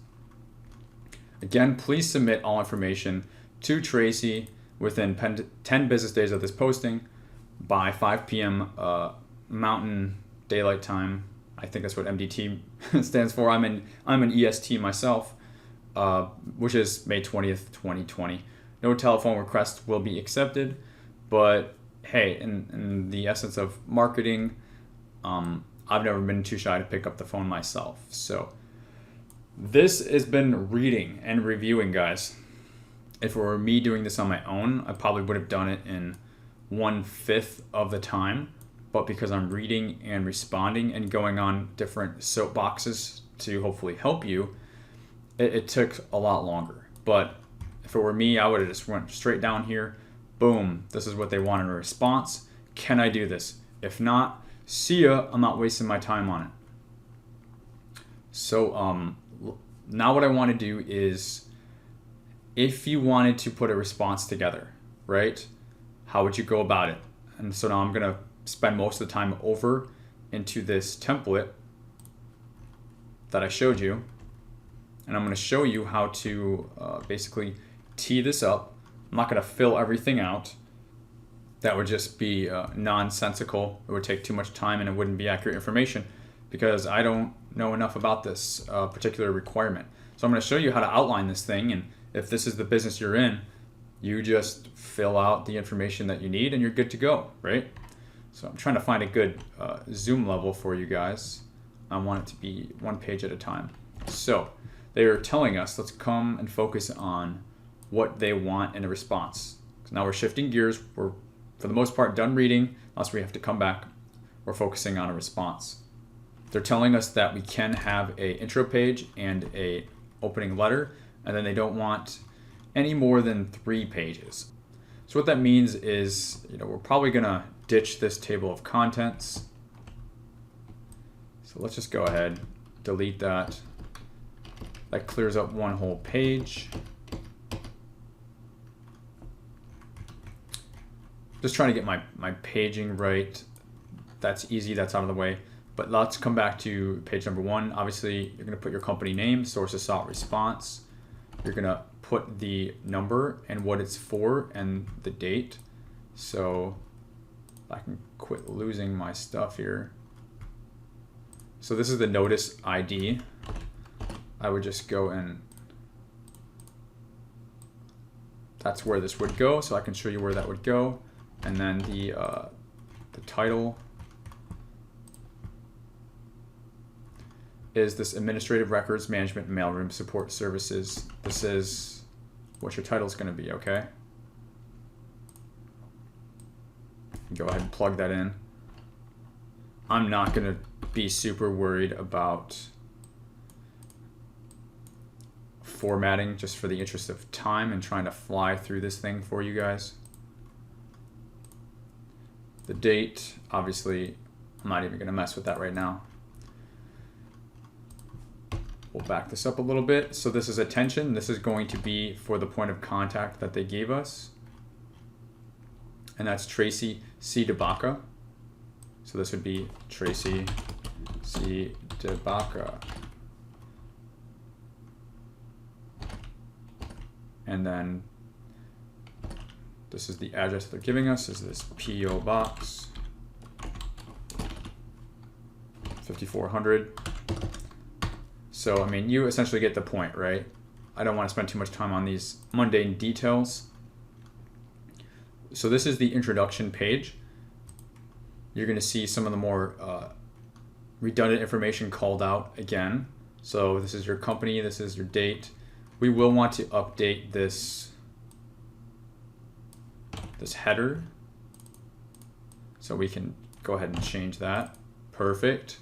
Again, please submit all information to Tracy within 10 business days of this posting by 5 p.m. Mountain Daylight Time. I think that's what MDT stands for. I'm an EST myself, which is May 20th, 2020. No telephone requests will be accepted, but hey, in the essence of marketing, I've never been too shy to pick up the phone myself. So this has been reading and reviewing, guys. If it were me doing this on my own, I probably would have done it in 1/5 of the time. But because I'm reading and responding and going on different soapboxes to hopefully help you, it took a lot longer. But if it were me, I would have just went straight down here. Boom, this is what they want in a response. Can I do this? If not, see ya. I'm not wasting my time on it. So now what I want to do is, if you wanted to put a response together, right? How would you go about it? And so now I'm going to spend most of the time over into this template that I showed you. And I'm going to show you how to basically tee this up. I'm not going to fill everything out. That would just be nonsensical. It would take too much time and it wouldn't be accurate information because I don't know enough about this particular requirement. So I'm going to show you how to outline this thing, and if this is the business you're in, you just fill out the information that you need and you're good to go, right? So I'm trying to find a good zoom level for you guys. I want it to be 1 page at a time. So they are telling us, let's come and focus on what they want in a response. So now we're shifting gears. We're, for the most part, done reading, unless we have to come back. We're focusing on a response. They're telling us that we can have a intro page and a opening letter, and then they don't want any more than 3 pages. So what that means is, we're probably gonna ditch this table of contents. So let's just go ahead, delete that. That clears up one whole page. Just trying to get my paging right. That's easy, that's out of the way. But let's come back to page number 1. Obviously, you're gonna put your company name, sources sought response. You're gonna put the number and what it's for and the date. So I can quit losing my stuff here. So this is the notice ID. I would just go and that's where this would go. So I can show you where that would go. And then the title is this administrative records management mailroom support services. This is what your title is going to be, okay? Go ahead and plug that in. I'm not going to be super worried about formatting just for the interest of time and trying to fly through this thing for you guys. The date, obviously, I'm not even going to mess with that right now. We'll back this up a little bit. So this is attention. This is going to be for the point of contact that they gave us. And that's Tracy C. DeBaca. So this would be Tracy C. DeBaca. And then this is the address they're giving us. Is this P.O. Box 5400. So, I mean, you essentially get the point, right? I don't want to spend too much time on these mundane details. So this is the introduction page. You're going to see some of the more redundant information called out again. So this is your company, this is your date. We will want to update this header. So we can go ahead and change that. Perfect.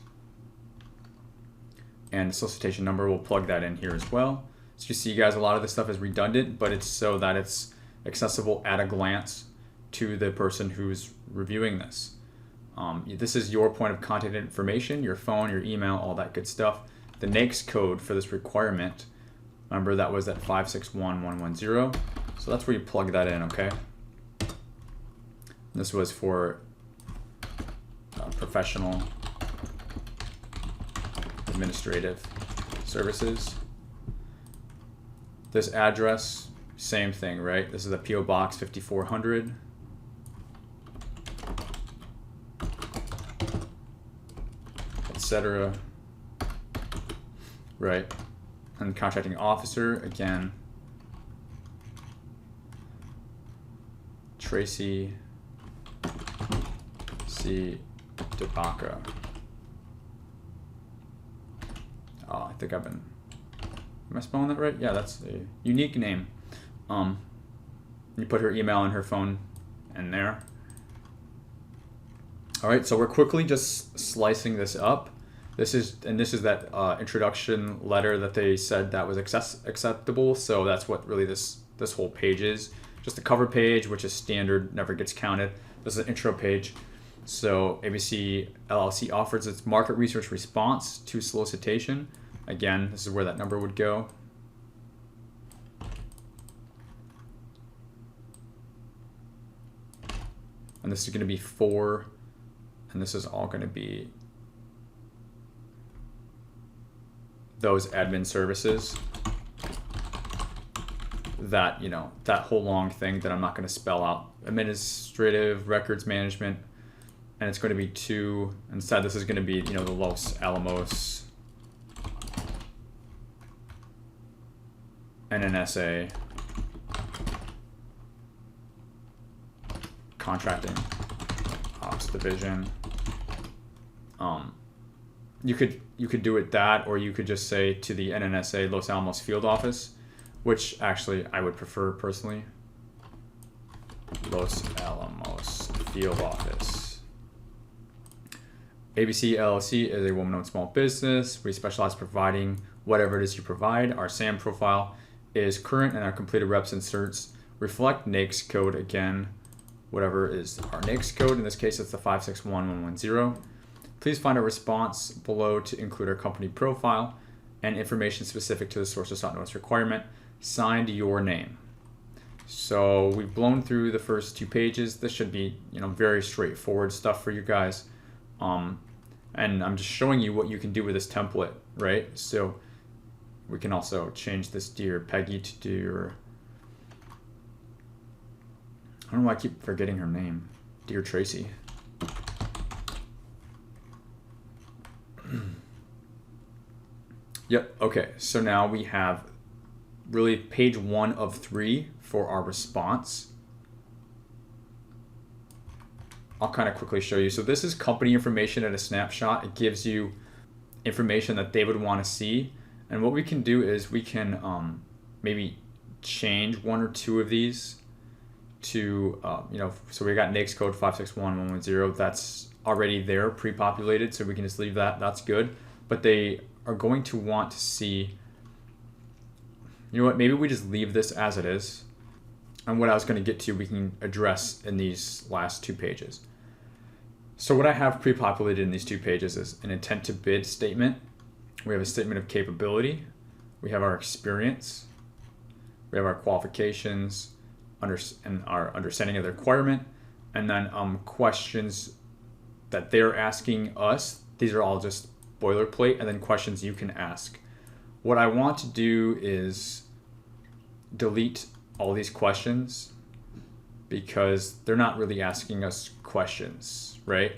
And the solicitation number, we'll plug that in here as well. So you see, guys, a lot of this stuff is redundant, but it's so that it's accessible at a glance to the person who's reviewing this. This is your point of contact information, your phone, your email, all that good stuff. The NAICS code for this requirement, remember that was at 561110. So that's where you plug that in, okay? This was for professional administrative services. This address, same thing, right? This is a P.O. Box 5400. Etc. Right. And contracting officer, again, Tracy C. DeBaca. Oh, I think am I spelling that right? Yeah, that's a unique name. You put her email and her phone in there. All right, so we're quickly just slicing this up. This is that introduction letter that they said that was acceptable. So that's what really this whole page is. Just the cover page, which is standard, never gets counted. This is an intro page. So ABC LLC offers its market research response to solicitation. Again, this is where that number would go. And this is going to be 4, and this is all going to be those admin services that, you know, that whole long thing that I'm not going to spell out. Administrative records management, and it's going to be 2. Instead, this is going to be, you know, the Los Alamos NNSA contracting ops division. You could do it that, or you could just say to the NNSA Los Alamos field office, which actually I would prefer personally. Los Alamos field office. ABC LLC is a woman-owned small business. We specialize in providing whatever it is you provide. Our SAM profile is current, and our completed reps inserts reflect NAICS code again. Whatever is our NAICS code, in this case it's the 561110. Please find a response below to include our company profile and information specific to the sources.notice requirement. Signed, your name. So we've blown through the first 2 pages. This should be, very straightforward stuff for you guys. And I'm just showing you what you can do with this template, right? So we can also change this Dear Peggy to Dear, I don't know why I keep forgetting her name. Dear Tracy. Yep, okay, so now we have really page 1 of 3 for our response. I'll kind of quickly show you. So this is company information at a snapshot. It gives you information that they would want to see. And what we can do is we can maybe change 1 or 2 of these to, so we got NAICS code 561110. That's already there, pre-populated, so we can just leave that. That's good. But they are going to want to see, maybe we just leave this as it is. And what I was going to get to, we can address in these last 2 pages. So what I have pre-populated in these 2 pages is an intent to bid statement. We have a statement of capability. We have our experience. We have our qualifications and our understanding of the requirement. And then questions that they're asking us. These are all just boilerplate, and then questions you can ask. What I want to do is delete all these questions because they're not really asking us questions, right?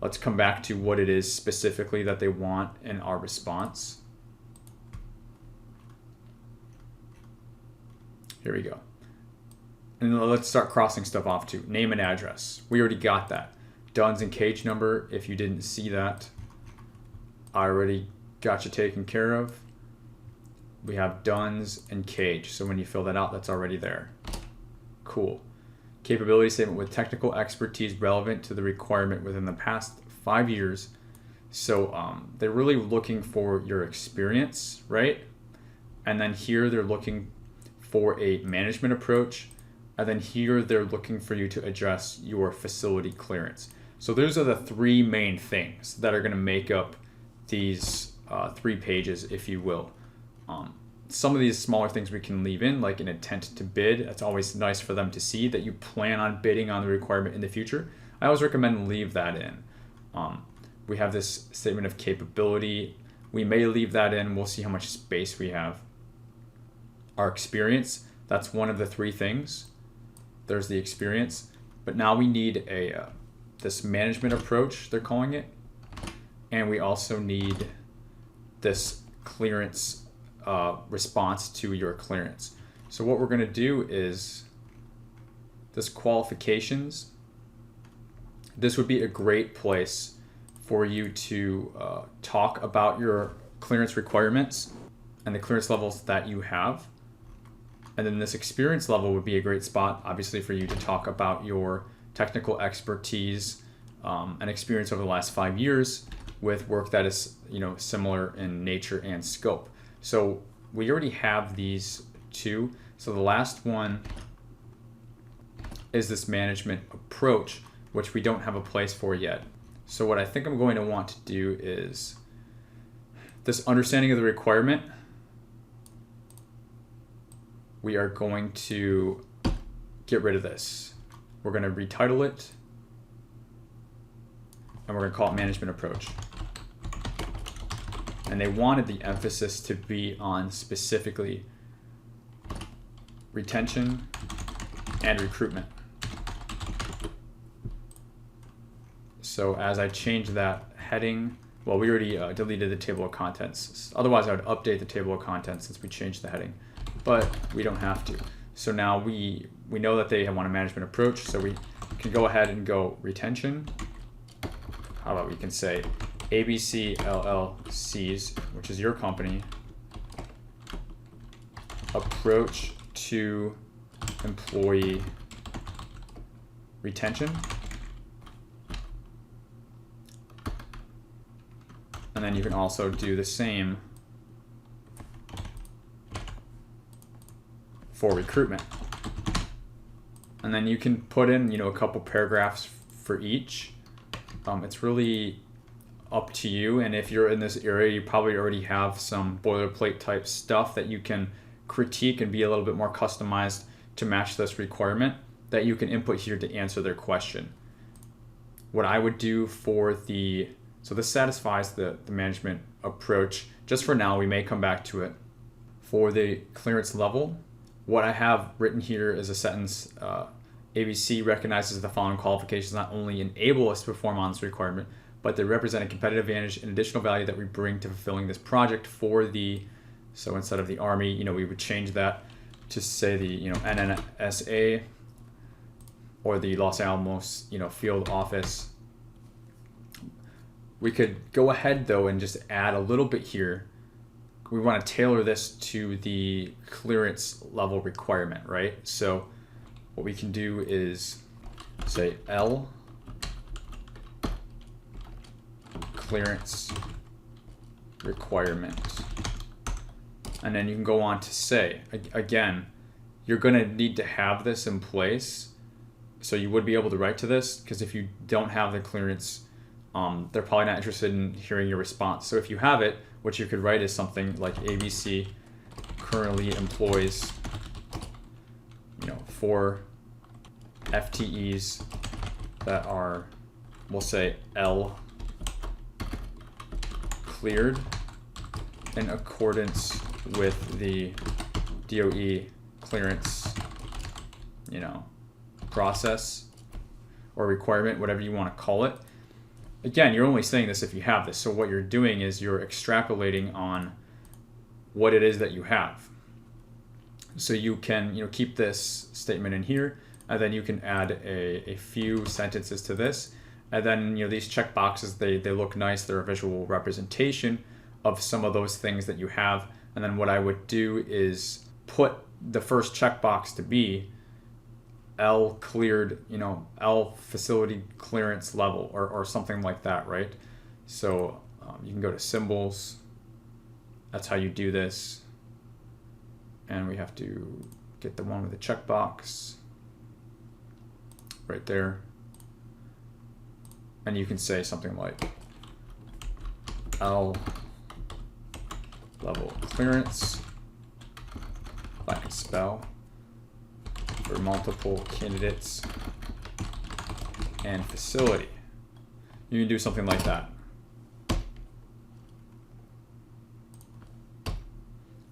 Let's come back to what it is specifically that they want in our response. Here we go. And let's start crossing stuff off too. Name and address. We already got that. Duns and cage number, if you didn't see that, I already got you taken care of. We have Duns and cage. So when you fill that out, that's already there. Cool. Capability statement with technical expertise relevant to the requirement within the past 5 years. So they're really looking for your experience, right? And then here they're looking for a management approach. And then here they're looking for you to address your facility clearance. So those are the 3 main things that are going to make up these 3 pages, if you will. Some of these smaller things we can leave in, like an intent to bid. It's always nice for them to see that you plan on bidding on the requirement in the future. I always recommend leave that in. We have this statement of capability. We may leave that in. We'll see how much space we have. Our experience, that's one of the 3 things. There's the experience. But now we need this management approach, they're calling it. And we also need this clearance response to your clearance. So what we're going to do is this qualifications. This would be a great place for you to talk about your clearance requirements and the clearance levels that you have. And then this experience level would be a great spot, obviously, for you to talk about your technical expertise and experience over the last 5 years with work that is, similar in nature and scope. So we already have these 2. So the last one is this management approach, which we don't have a place for yet. So what I think I'm going to want to do is this understanding of the requirement. We are going to get rid of this. We're going to retitle it, and we're going to call it management approach. And they wanted the emphasis to be on specifically retention and recruitment. So as I change that heading, well, we already deleted the table of contents. Otherwise, I would update the table of contents since we changed the heading, but we don't have to. So now we know that they want a management approach, so we can go ahead and go retention. How about we can say ABC LLC's, which is your company, approach to employee retention. And then you can also do the same for recruitment. And then you can put in, a couple paragraphs for each. It's really up to you, and if you're in this area, you probably already have some boilerplate type stuff that you can critique and be a little bit more customized to match this requirement that you can input here to answer their question. What I would do for so this satisfies the management approach. Just for now, we may come back to it. For the clearance level, what I have written here is a sentence. ABC recognizes the following qualifications not only enable us to perform on this requirement, but they represent a competitive advantage and additional value that we bring to fulfilling this project for so instead of the Army, we would change that to say the, NNSA or the Los Alamos, field office. We could go ahead though and just add a little bit here. We want to tailor this to the clearance level requirement, right? So what we can do is say L clearance requirement. And then you can go on to say, again, you're going to need to have this in place. So you would be able to write to this, because if you don't have the clearance, they're probably not interested in hearing your response. So if you have it, what you could write is something like ABC currently employs, 4 FTEs that are, we'll say L cleared in accordance with the DOE clearance, process or requirement, whatever you want to call it. Again, you're only saying this if you have this. So what you're doing is you're extrapolating on what it is that you have. So you can, keep this statement in here, and then you can add a few sentences to this. And then, these check boxes, they look nice. They're a visual representation of some of those things that you have. And then what I would do is put the first checkbox to be L cleared, L facility clearance level or something like that, right? So you can go to symbols. That's how you do this. And we have to get the one with the checkbox right there. And you can say something like L level clearance, if I can spell, for multiple candidates and facility. You can do something like that.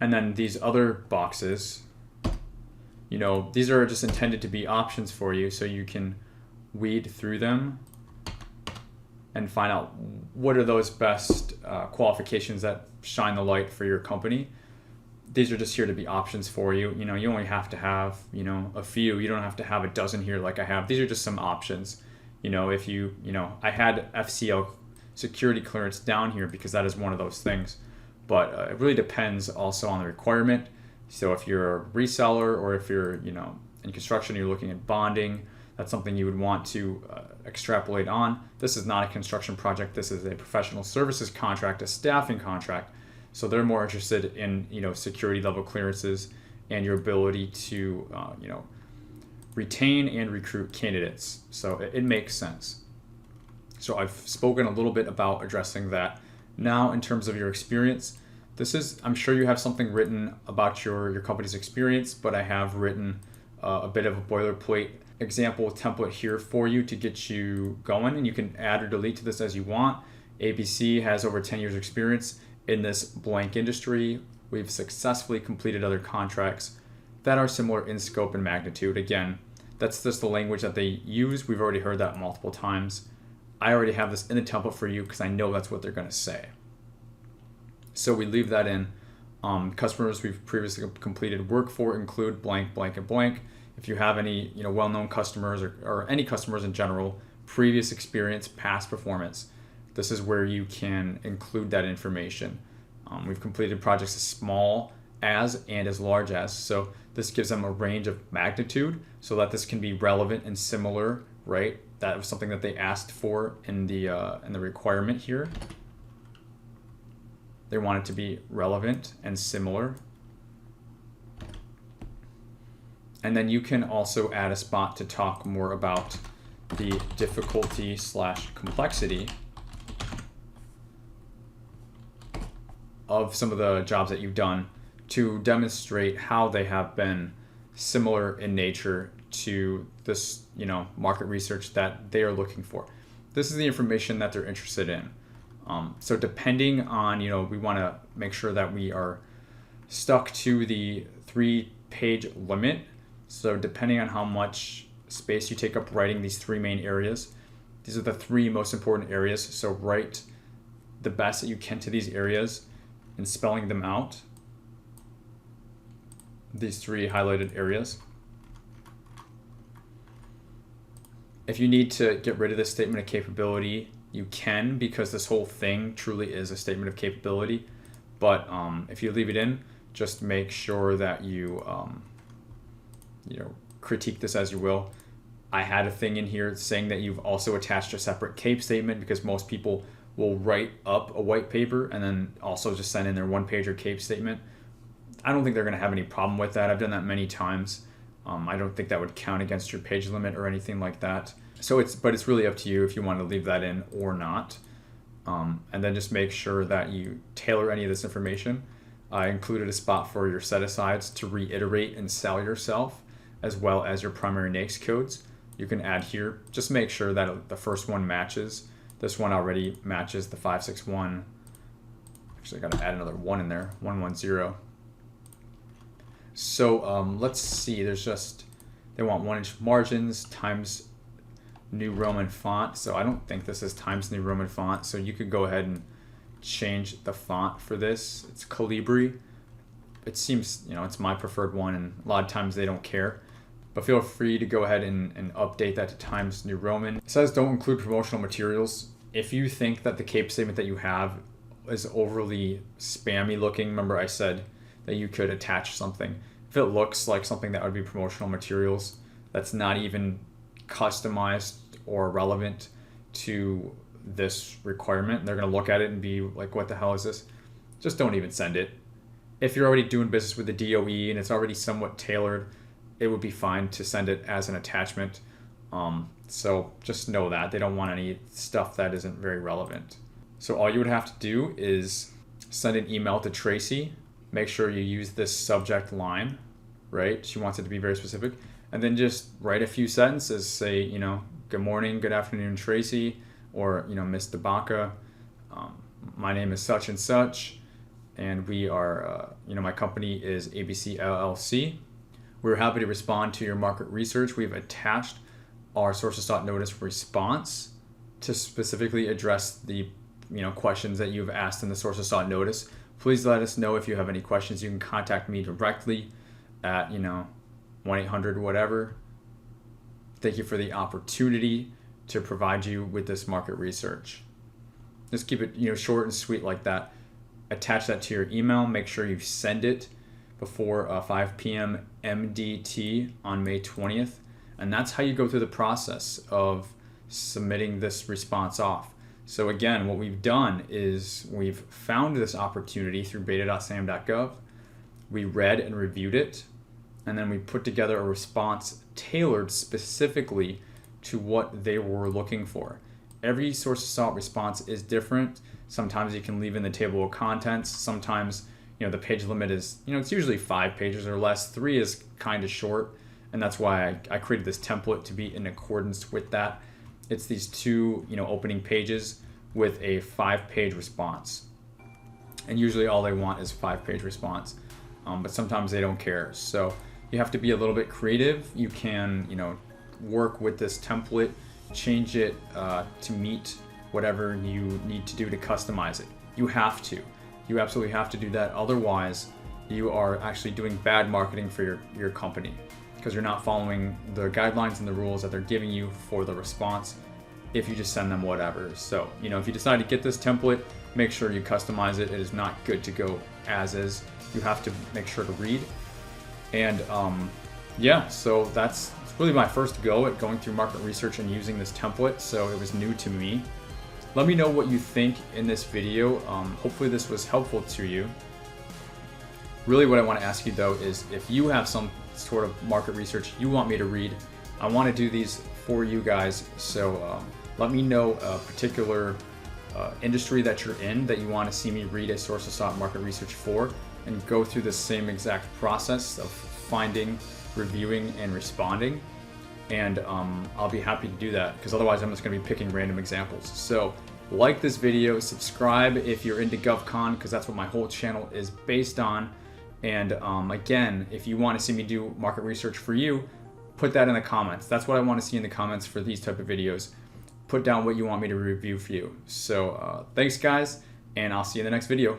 And then these other boxes, these are just intended to be options for you, so you can weed through them and find out what are those best qualifications that shine the light for your company. These are just here to be options for you. You only have to have, a few. You don't have to have a dozen here like I have. These are just some options. If I had FCL security clearance down here because that is one of those things. But it really depends also on the requirement. So if you're a reseller or if you're, in construction, you're looking at bonding, that's something you would want to extrapolate on. This is not a construction project. This is a professional services contract, a staffing contract. So they're more interested in, security level clearances and your ability to, retain and recruit candidates. So it makes sense. So I've spoken a little bit about addressing that. Now, in terms of your experience, I'm sure you have something written about your company's experience, but I have written a bit of a boilerplate example template here for you to get you going, and you can add or delete to this as you want. ABC has over 10 years experience in this blank industry. We've successfully completed other contracts that are similar in scope and magnitude. Again, that's just the language that they use. We've already heard that multiple times. I already have this in the template for you because I know that's what they're going to say. So we leave that in. Customers we've previously completed work for include blank, blank, and blank. If you have any well-known customers or any customers in general, previous experience, past performance, this is where you can include that information. We've completed projects as small as and as large as. So this gives them a range of magnitude so that this can be relevant and similar, right? That was something that they asked for in the requirement here. They want it to be relevant and similar. And then you can also add a spot to talk more about the difficulty/complexity of some of the jobs that you've done to demonstrate how they have been similar in nature to this, market research that they are looking for. This is the information that they're interested in. So depending on, we want to make sure that we are stuck to the 3-page limit. So depending on how much space you take up writing these 3 main areas, these are the 3 most important areas. So write the best that you can to these areas and spelling them out, these 3 highlighted areas. If you need to get rid of this statement of capability, you can, because this whole thing truly is a statement of capability. But if you leave it in, just make sure that you critique this as you will. I had a thing in here saying that you've also attached a separate CAPE statement, because most people will write up a white paper and then also just send in their 1-pager CAPE statement. I don't think they're going to have any problem with that. I've done that many times. I don't think that would count against your page limit or anything like that. So it's really up to you if you want to leave that in or not. And then just make sure that you tailor any of this information. I included a spot for your set-asides to reiterate and sell yourself, as well as your primary NAICS codes. You can add here. Just make sure that the first one matches. This one already matches the 561. Actually, I got to add another 1 in there, 110. So let's see, they want 1-inch margins times New Roman font. So I don't think this is times New Roman font. So you could go ahead and change the font for this. It's Calibri. It seems, it's my preferred one, and a lot of times they don't care. But feel free to go ahead and update that to Times New Roman. It says don't include promotional materials. If you think that the CAPE statement that you have is overly spammy looking, remember I said that you could attach something. If it looks like something that would be promotional materials, that's not even customized or relevant to this requirement, they're going to look at it and be like, what the hell is this? Just don't even send it. If you're already doing business with the DOE and it's already somewhat tailored, it would be fine to send it as an attachment. So just know that they don't want any stuff that isn't very relevant. So all you would have to do is send an email to Tracy. Make sure you use this subject line, right? She wants it to be very specific. And then just write a few sentences. Say, good morning, good afternoon, Tracy, or, Miss DeBaca. My name is such and such, and we are, my company is ABC LLC. We're happy to respond to your market research. We've attached our sources sought notice response to specifically address the questions that you've asked in the sources sought notice. Please let us know if you have any questions. You can contact me directly at 1-800 whatever. Thank you for the opportunity to provide you with this market research. Just keep it short and sweet like that. Attach that to your email. Make sure you send it before 5 p.m. MDT on May 20th. And that's how you go through the process of submitting this response off. So again, what we've done is we've found this opportunity through Beta.Sam.gov. We read and reviewed it, and then we put together a response tailored specifically to what they were looking for. Every source sought response is different. Sometimes you can leave in the table of contents. Sometimes the page limit is, it's usually 5 pages or less. 3 is kind of short, and that's why I created this template to be in accordance with that. It's these 2, opening pages with a 5-page response. And usually all they want is 5-page response. But sometimes they don't care. So you have to be a little bit creative. You can, work with this template, change it to meet whatever you need to do to customize it. You have to. You absolutely have to do that. Otherwise, you are actually doing bad marketing for your company, because you're not following the guidelines and the rules that they're giving you for the response if you just send them whatever. So, if you decide to get this template, make sure you customize it. It is not good to go as is. You have to make sure to read. And so that's really my first go at going through market research and using this template. So it was new to me. Let me know what you think in this video. Hopefully this was helpful to you. Really what I want to ask you though is if you have some sort of market research you want me to read, I want to do these for you guys. So let me know a particular industry that you're in that you want to see me read a source of SWOT market research for, and go through the same exact process of finding, reviewing, and responding. And I'll be happy to do that, because otherwise I'm just going to be picking random examples. So like this video, subscribe if you're into GovCon, because that's what my whole channel is based on. And again, if you want to see me do market research for you, put that in the comments. That's what I want to see in the comments for these type of videos. Put down what you want me to review for you. So thanks guys, and I'll see you in the next video.